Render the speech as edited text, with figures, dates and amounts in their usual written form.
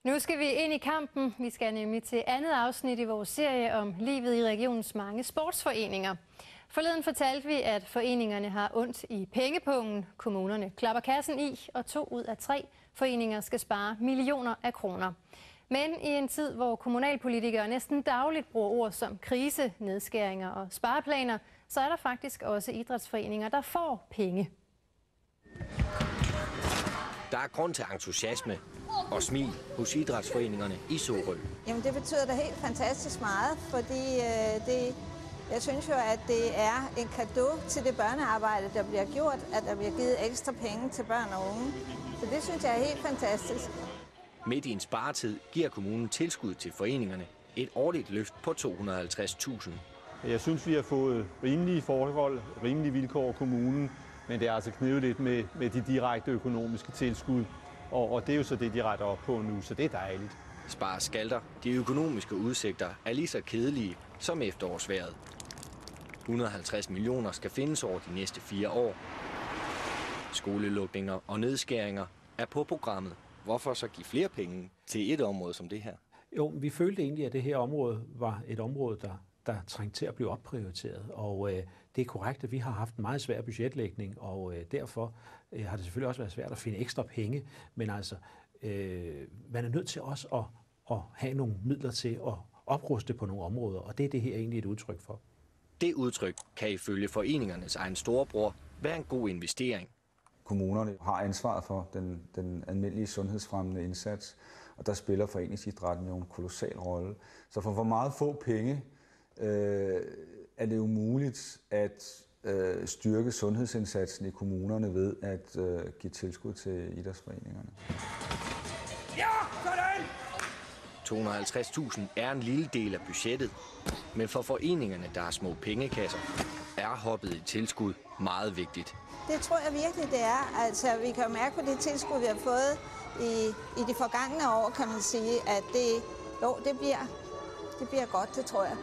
Nu skal vi ind i kampen. Vi skal nemlig til andet afsnit i vores serie om livet i regionens mange sportsforeninger. Forleden fortalte vi, at foreningerne har ondt i pengepungen. Kommunerne klapper kassen i, og 2 ud af 3 foreninger skal spare millioner af kroner. Men i en tid, hvor kommunalpolitikere næsten dagligt bruger ord som krise, nedskæringer og spareplaner, så er der faktisk også idrætsforeninger, der får penge. Der er grund til entusiasme og smil hos idrætsforeningerne i Sorø. Jamen det betyder da helt fantastisk meget, fordi jeg synes jo, at det er en cadeau til det børnearbejde, der bliver gjort, at der bliver givet ekstra penge til børn og unge. Så det synes jeg er helt fantastisk. Midt i en sparetid giver kommunen tilskud til foreningerne et årligt løft på 250.000. Jeg synes, vi har fået rimelige forhold, rimelige vilkår af kommunen, men det er altså knivet lidt med de direkte økonomiske tilskud. Og det er jo så det, de retter op på nu, så det er dejligt. Spare skalter. De økonomiske udsigter er lige så kedelige som efterårsvejret. 150 millioner skal findes over de næste 4 år. Skolelukninger og nedskæringer er på programmet. Hvorfor så give flere penge til et område som det her? Jo, vi følte egentlig, at det her område var et område, der trængte til at blive opprioriteret. Og det er korrekt, at vi har haft en meget svær budgetlægning, og derfor har det selvfølgelig også været svært at finde ekstra penge. Men altså, man er nødt til også at have nogle midler til at opruste på nogle områder, og det er det her egentlig et udtryk for. Det udtryk kan ifølge foreningernes egen storebror være en god investering. Kommunerne har ansvaret for den almindelige sundhedsfremmende indsats, og der spiller foreningsidrætten jo en kolossal rolle. Så for hvor meget få penge er det umuligt at styrke sundhedsindsatsen i kommunerne ved at give tilskud til idrætsforeningerne. Ja, sådan! 250.000 er en lille del af budgettet, men for foreningerne, der har små pengekasser, er hoppet i tilskud meget vigtigt. Det tror jeg virkelig, det er. Altså, vi kan jo mærke på det tilskud, vi har fået i de forgangne år, kan man sige, at det bliver godt, det tror jeg.